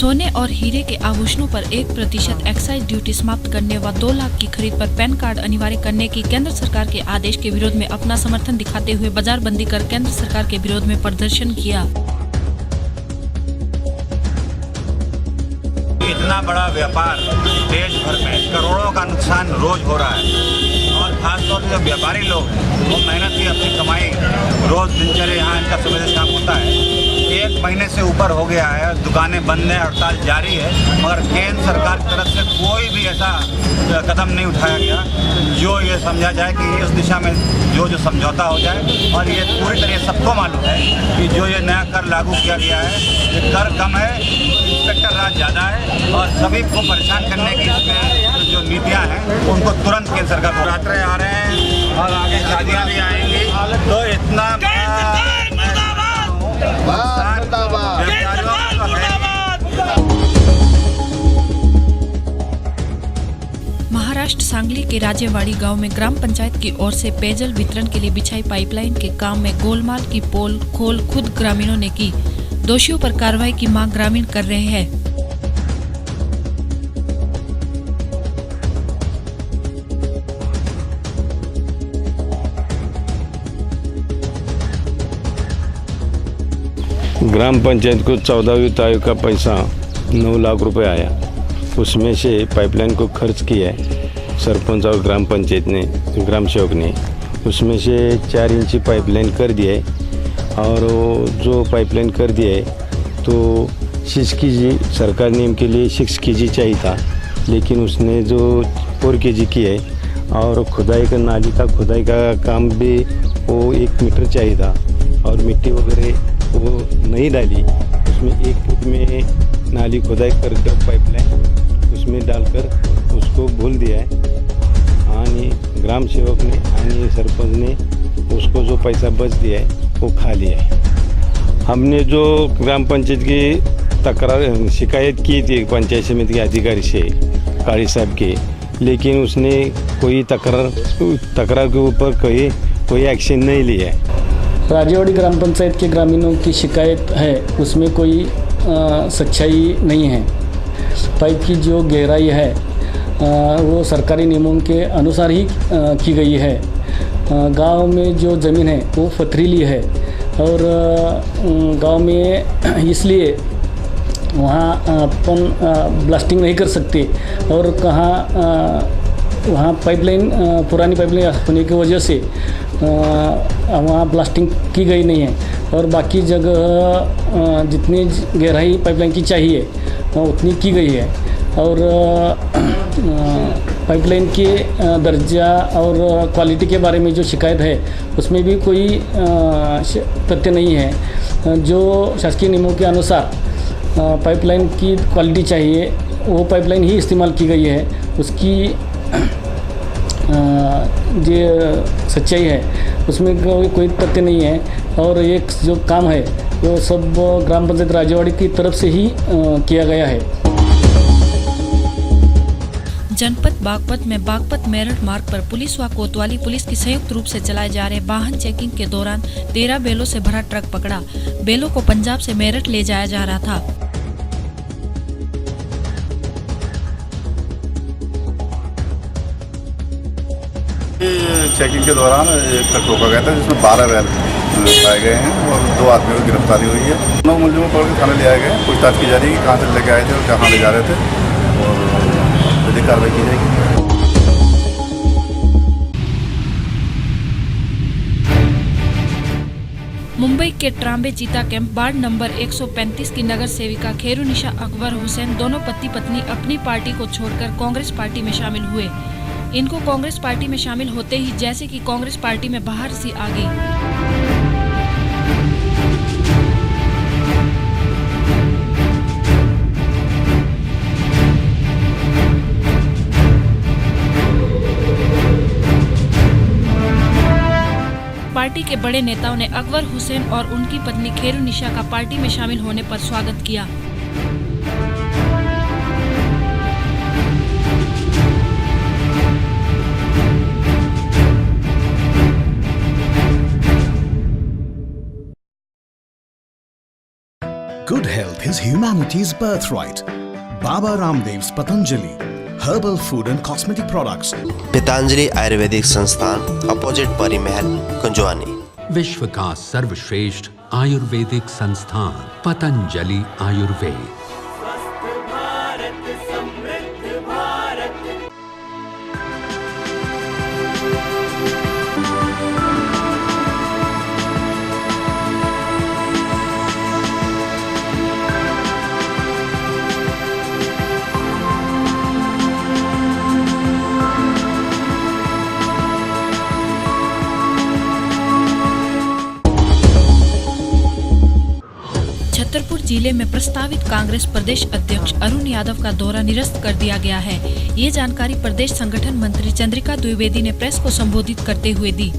सोने और हीरे के आभूषणों पर 1% एक्साइज ड्यूटी समाप्त करने व 2 लाख की खरीद पर पैन कार्ड अनिवार्य करने की केंद्र सरकार के आदेश के विरोध में अपना समर्थन दिखाते हुए बाजार बंदी कर केंद्र सरकार के विरोध में प्रदर्शन किया। इतना बड़ा व्यापार देश भर में करोड़ों का नुकसान रोज हो रहा है और खासतौर से जो व्यापारी लोग वो मेहनत की अपनी कमाई रोज दिनचर्या यहाँ इनका सुबह से शाम होता है। 1 महीने से ऊपर हो गया है, दुकानें बंद हैं, हड़ताल जारी है, मगर केंद्र सरकार की तरफ से कोई भी ऐसा कदम नहीं उठाया गया जो ये समझा जाए कि इस दिशा में जो समझौता हो जाए। और ये पूरी तरह सबको मालूम है कि जो ये नया कर लागू किया गया है ये कर कम है, इंस्पेक्टर राज ज़्यादा है और सभी को परेशान करने की इसमें जो नीतियाँ हैं उनको तुरंत केंद्र सरकार को रात्रे आ रहे हैं और आगे शादियाँ भी आएंगी। तो इतना महाराष्ट्र सांगली के राजेवाड़ी गांव में ग्राम पंचायत की ओर से पेयजल वितरण के लिए बिछाई पाइपलाइन के काम में गोलमाल की पोल खोल खुद ग्रामीणों ने की। दोषियों पर कार्रवाई की मांग ग्रामीण कर रहे हैं। ग्राम पंचायत को 14वीं तारीख का पैसा 9 लाख रुपए आया। उसमें से पाइपलाइन को खर्च किया है सरपंच और ग्राम पंचायत ने, ग्राम सेवक ने। उसमें से 4 इंची पाइपलाइन कर दिया है और जो पाइपलाइन कर दिया है तो 6 kg सरकार नियम के लिए 6 kg चाहिए था, लेकिन उसने जो 4 kg किया है। और खुदाई का नाली का खुदाई का काम भी वो 1 मीटर चाहिए था और मिट्टी वगैरह वो नहीं डाली। उसमें 1 फुट में नाली खुदाई करके पाइपलाइन उसमें डालकर उसको भूल दिया है। आणि ग्राम सेवक ने आणि सरपंच ने उसको जो पैसा बच दिया है वो खा लिया है। हमने जो ग्राम पंचायत की तकरार शिकायत की थी पंचायत समिति के अधिकारी से काली साहब के, लेकिन उसने कोई तकरार के ऊपर कोई एक्शन नहीं लिया है। राजेवाड़ी ग्राम पंचायत के ग्रामीणों की शिकायत है, उसमें कोई सच्चाई नहीं है। पाइप की जो गहराई है वो सरकारी नियमों के अनुसार ही की गई है। गांव में जो ज़मीन है वो पथरीली है और गांव में इसलिए वहाँ अपन ब्लास्टिंग नहीं कर सकते और कहाँ वहाँ पाइपलाइन पुरानी पाइपलाइन होने की वजह से वहाँ ब्लास्टिंग की गई नहीं है और बाकी जगह जितनी गहराई पाइपलाइन की चाहिए उतनी की गई है। और पाइपलाइन के दर्जा और क्वालिटी के बारे में जो शिकायत है उसमें भी कोई तथ्य नहीं है। जो शासकीय नियमों के अनुसार पाइपलाइन की क्वालिटी चाहिए वो पाइपलाइन ही इस्तेमाल की गई है। उसकी जो सच्चाई है उसमें कोई तथ्य नहीं है और एक जो काम है वो सब ग्राम पंचायत राजेवाड़ी की तरफ से ही किया गया है। जनपद बागपत में बागपत मेरठ मार्ग पर पुलिस व कोतवाली पुलिस की संयुक्त रूप से चलाए जा रहे वाहन चेकिंग के दौरान 13 बेलों से भरा ट्रक पकड़ा। बेलों को पंजाब से मेरठ ले जाया जा रहा था। चेकिंग के दौरान एक ट्रक रोका गया था जिसमें 12 बैल पाए गए हैं और 2 आदमियों की गिरफ्तारी हुई है। 9 मुलजिमों को पकड़ के थाने ले आए गए। पूछताछ की जा रही है कि कहाँ से लेके आए थे और कहाँ ले जा रहे थे और विधिक कार्रवाई की जाएगी। मुंबई के ट्राम्बे चीता कैंप वार्ड नंबर 135 की नगर सेविका खेरुनिशा अकबर हुसैन दोनों पति पत्नी अपनी पार्टी को छोड़कर कांग्रेस पार्टी में शामिल हुए। इनको कांग्रेस पार्टी में शामिल होते ही जैसे कि कांग्रेस पार्टी में बाहर सी आ गई। पार्टी के बड़े नेताओं ने अकबर हुसैन और उनकी पत्नी खेरुनिशा का पार्टी में शामिल होने पर स्वागत किया। Good health is humanity's birthright. Baba Ramdev's Patanjali, herbal food and cosmetic products. Patanjali Ayurvedic संस्थान, अपोजिट परी महल, कुंजवानी। विश्व का सर्वश्रेष्ठ आयुर्वेदिक संस्थान पतंजलि आयुर्वेद। छतरपुर जिले में प्रस्तावित कांग्रेस प्रदेश अध्यक्ष अरुण यादव का दौरा निरस्त कर दिया गया है। ये जानकारी प्रदेश संगठन मंत्री चंद्रिका द्विवेदी ने प्रेस को संबोधित करते हुए दी।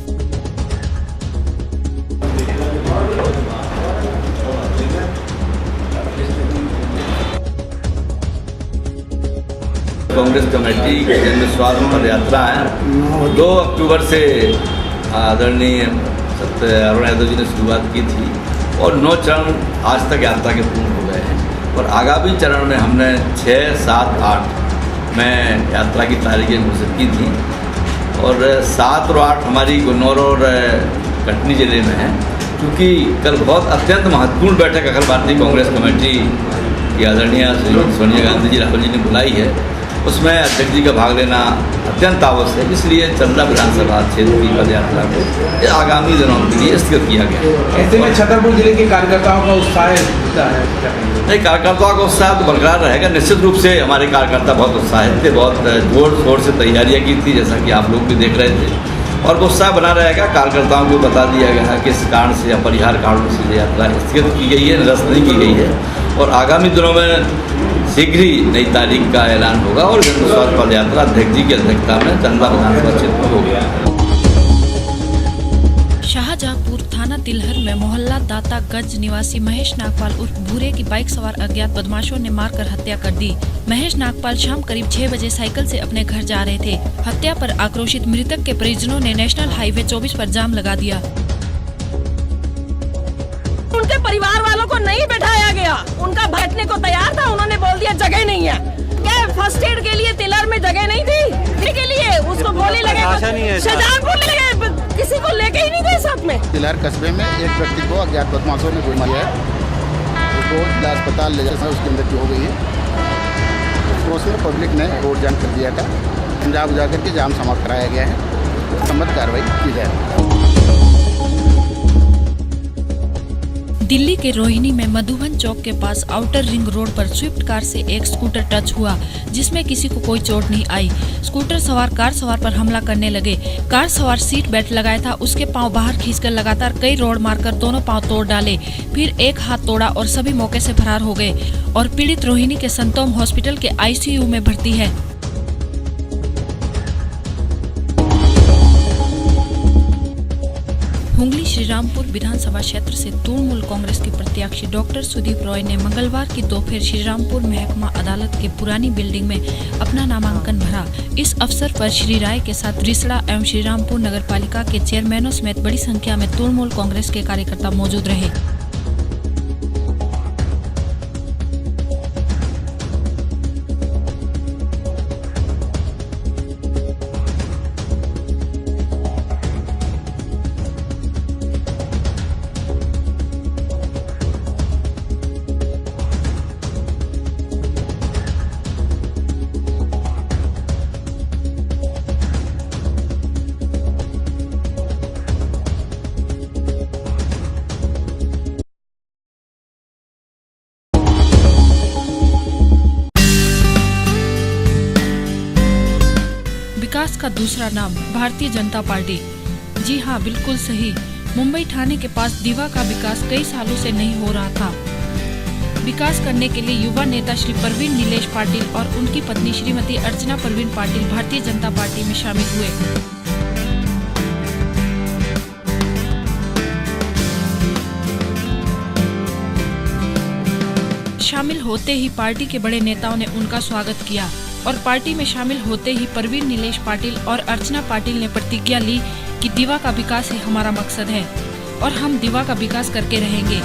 कांग्रेस कमेटी की जन विश्वास पद यात्रा है 2 अक्टूबर से आदरणीय अरुण यादव जी ने शुरुआत की थी और 9 चरण आज तक यात्रा के पूर्ण हो गए हैं और आगामी चरण में हमने 6, 7, 8 में यात्रा की तारीखें घोषित की थी और 7 और 8 हमारी गुन्नौर और कटनी जिले में है। क्योंकि कल बहुत अत्यंत महत्वपूर्ण बैठक अखिल भारतीय कांग्रेस कमेटी की आदरणीय श्रीमती सोनिया गांधी जी राहुल जी ने बुलाई है, उसमें अध्यक्ष जी का भाग लेना अत्यंत आवश्यक है। इसलिए चंदा विधानसभा क्षेत्र की पद यात्रा को आगामी दिनों के लिए स्थगित किया गया। ऐसे में छतरपुर जिले के कार्यकर्ताओं का उत्साह नहीं, कार्यकर्ताओं का उत्साह तो बरकरार रहेगा। निश्चित रूप से हमारे कार्यकर्ता बहुत उत्साहित थे, बहुत जोर शोर से तैयारियां की थी, जैसा कि आप लोग भी देख रहे थे और वो उत्साह बना रहेगा। कार्यकर्ताओं को बता दिया गया है कि इस कारण से अपरिहार्य कारणों से ये यात्रा स्थगित की गई है, निरस्त नहीं की गई है और आगामी दिनों में शीघ्र ही नई तारीख का ऐलान होगा और जन विश्वास पद यात्रा अध्यक्ष जी की अध्यक्षता में चंदा विधानसभा क्षेत्र में होगी। शाहजहांपुर थाना तिलहर में मोहल्ला दाता गंज निवासी महेश नागपाल उर्फ भूरे की बाइक सवार अज्ञात बदमाशों ने मारकर हत्या कर दी। महेश नागपाल शाम करीब 6 बजे साइकिल से अपने घर जा रहे थे। हत्या पर आक्रोशित मृतक के परिजनों ने नेशनल हाईवे 24 पर जाम लगा दिया। उनके परिवार वालों को नहीं बैठाया गया, उनका बैठने को तैयार था, उन्होंने बोल दिया जगह नहीं है। क्या फर्स्ट एड के लिए तिलहर में जगह नहीं थी? के लिए उसको गोली लगे, शाहजहांपुर लगे, किसी को लेके ही नहीं गए साथ में। तिलहर कस्बे में एक व्यक्ति को अज्ञात बदमाशों ने गोली मारी है, उसको अस्पताल ले जाकर उसकी मृत्यु हो गई है। तो उसमें पब्लिक ने रोड जाम कर दिया था, पंजाब जाकर के जाम समाप्त कराया गया है, संबंधित कार्रवाई की जाए। दिल्ली के रोहिणी में मधुबन चौक के पास आउटर रिंग रोड पर स्विफ्ट कार से एक स्कूटर टच हुआ, जिसमें किसी को कोई चोट नहीं आई। स्कूटर सवार कार सवार पर हमला करने लगे। कार सवार सीट बेल्ट लगाया था, उसके पांव बाहर खींचकर लगातार कई रोड मारकर दोनों पांव तोड़ डाले, फिर एक हाथ तोड़ा और सभी मौके से फरार हो गए और पीड़ित रोहिणी के संतोम हॉस्पिटल के ICU में भर्ती है। हुंगली श्रीरामपुर विधानसभा क्षेत्र से तृणमूल कांग्रेस की प्रत्याशी डॉक्टर सुदीप रॉय ने मंगलवार की दोपहर श्रीरामपुर महकमा अदालत के पुरानी बिल्डिंग में अपना नामांकन भरा। इस अवसर पर श्री राय के साथ रिसड़ा एवं श्रीरामपुर नगरपालिका के चेयरमैनों समेत बड़ी संख्या में तृणमूल कांग्रेस के कार्यकर्ता मौजूद रहे। विकास का दूसरा नाम भारतीय जनता पार्टी। जी हाँ, बिल्कुल सही। मुंबई थाने के पास दीवा का विकास कई सालों से नहीं हो रहा था। विकास करने के लिए युवा नेता श्री प्रवीण नीलेश पाटिल और उनकी पत्नी श्रीमती अर्चना प्रवीण पाटिल भारतीय जनता पार्टी में शामिल हुए। शामिल होते ही पार्टी के बड़े नेताओं ने उनका स्वागत किया और पार्टी में शामिल होते ही प्रवीण नीलेश पाटिल और अर्चना पाटिल ने प्रतिज्ञा ली कि दीवा का विकास ही हमारा मकसद है और हम दीवा का विकास करके रहेंगे।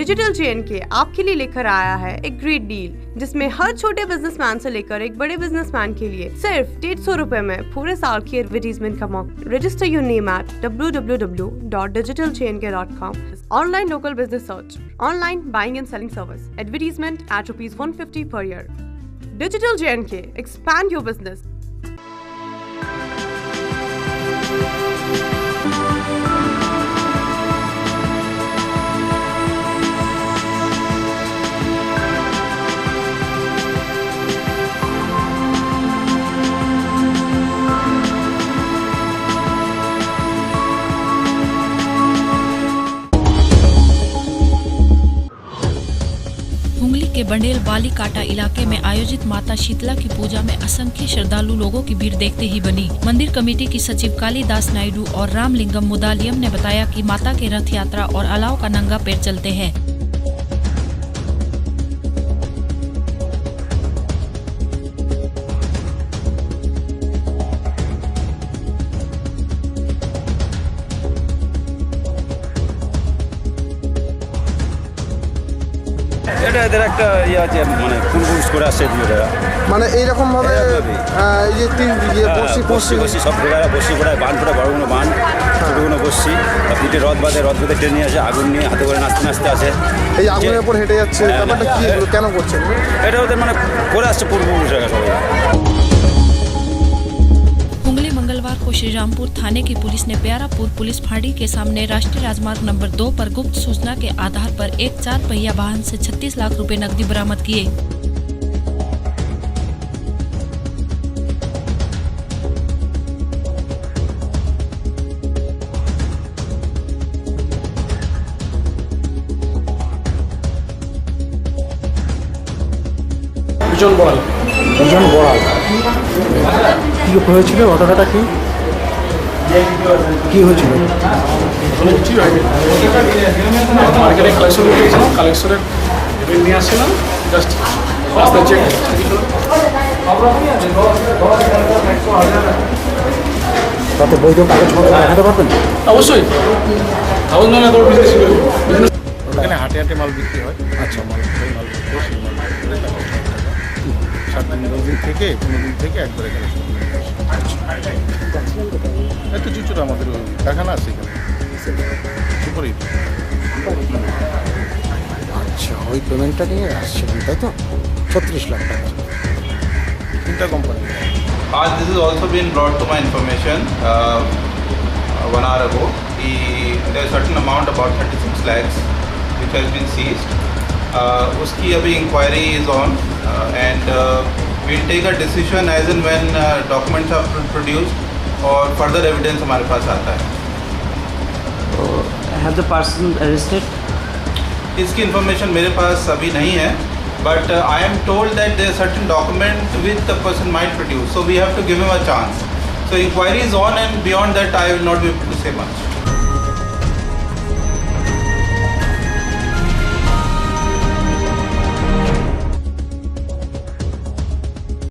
डिजिटल JNK आपके लिए लेकर आया है एक ग्रेट डील, जिसमें हर छोटे बिजनेसमैन से लेकर एक बड़े बिजनेसमैन के लिए सिर्फ 150 रुपए में पूरे साल की एडवर्टीजमेंट का मौका। Register your name at www.digitaljnk.com। Online local business search, online buying and selling service, advertisement at ₹150 per year। Digital JNK, expand your business। हुंगली के बंडेल बालीकाटा इलाके में आयोजित माता शीतला की पूजा में असंख्य श्रद्धालु लोगों की भीड़ देखते ही बनी। मंदिर कमेटी की सचिव कालीदास नायडू और रामलिंगम मुदालियम ने बताया कि माता के रथ यात्रा और अलाव का नंगा पैर चलते हैं। এটা এদের একটা ইয়ে আছে মানে পূর্বপুরুষ করে আসছে ভিডিওটা মানে এইরকম ভাবে এই যে তিন বসি সব জায়গায় বসি গোড়ায় বান করে বড় কোনো বান ছোটো কোনো বসি পিঠে রথ বাঁধে টেনে নিয়ে আসে আগুন নিয়ে হাতে করে নাচতে নাচতে আসে এই আগুনের উপর হেঁটে যাচ্ছে ব্যাপারটা কি কেন করছেন এটা ওদের মানে করে আসছে পূর্বপুরুষরা সবাই। हुंगली मंगलवार को श्रीरामपुर थाने की पुलिस ने प्यारापुर पुलिस फाड़ी के सामने राष्ट्रीय राजमार्ग नंबर 2 पर गुप्त सूचना के आधार पर एक 4 पहिया वाहन से 36 लाख रुपए नकदी बरामद किए। দুজন বড়াল কি হয়েছিল ঘটনাটা কি হয়েছিল মার্কেটে কালেকশন গিয়েছিলাম, কালেকশনের নিয়ে আসছিলাম, জাস্ট রাস্তা চেক তাতে বৈধ কাগজপত্র দেখাতে পারবেন? অবশ্যই কাগজ না তোর বিজনেস এখানে হাটে হাটে মাল বিক্রি হয়। আচ্ছা মাল বিক্রি সেই মাল 7 দিন থেকে 15 দিন থেকে একবার এখানে এত চুচুরা আমাদের কারখানা আছে এখানে সুপারি। আচ্ছা ওই পেমেন্টটা নিয়ে আসছিলেন তাই তো 36 লাখ টাকা তিনটা কোম্পানি। आज this has also been brought to my information 1 hour ago. There is certain amount about 36 lakhs which has been seized. उसकी अभी inquiry is on and we'll take a decision as and when documents are produced और further evidence हमारे पास आता है। Have the person arrested? इसकी information मेरे पास अभी नहीं है, but I am told that there are certain document which the person might produce, so we have to give him a chance. So inquiry is on, and beyond that I will not be able to say much.